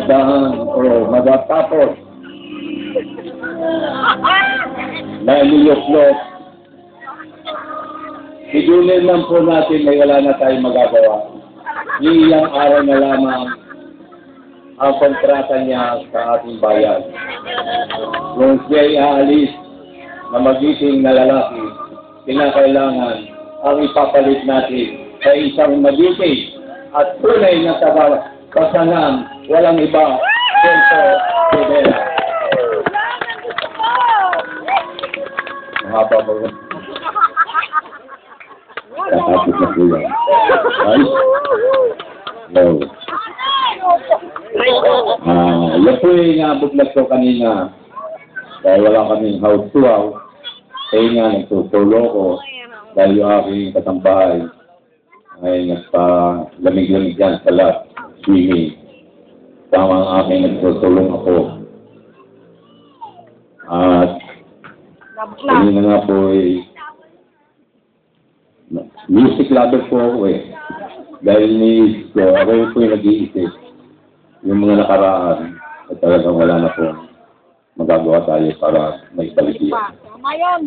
madahan o madatapos na nilok-lok. Sigulin lang po natin na wala na tayong magagawa. Ilang araw na lamang ang kontrata niya sa ating bayan. Kung siya'y aalis na magiting na lalaki, kinakailangan ang ipapalit natin sa isang magiting at tunay na kasanan, walang iba, Celso Rivera. Mahaba mo rin. Kakapit na po yan. Ay? No. Yan po yung nabuglag ko kanina. Dahil wala kaming house to house. Kaya nga nagsusulo ko. Dahil yung aking kasambahay ay nagpa-lamig-lamig yan sa lab. Swimming. Tama ang aking nagsusulong ako. At kanina nga po ay music lover po ako eh. Dahil ako po yung nag-iisip. Yung mga nakaraan at talagang wala na po magagawa tayo para may balikiyan. Tama yun.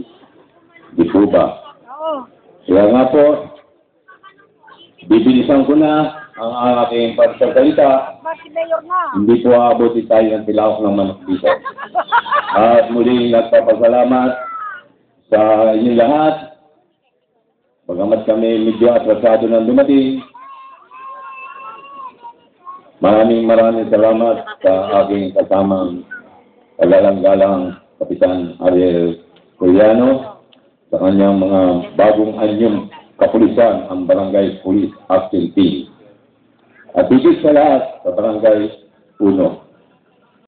Di po ba? Oo. Kaya nga po, bibilisan ko na ang aking pagsasalita. Hindi po aabutin tayo ng tilawak ng manok dito. At muli nagpapasalamat sa inyong lahat. Bagamat kami medyo atrasado ng dumating, maraming salamat sa aking kasamang kagalang-galang Kapitan Ariel Coliano sa kanyang mga bagong anyong kapulisan, ang Barangay Police Action Team. At higit sa lahat sa Barangay 1.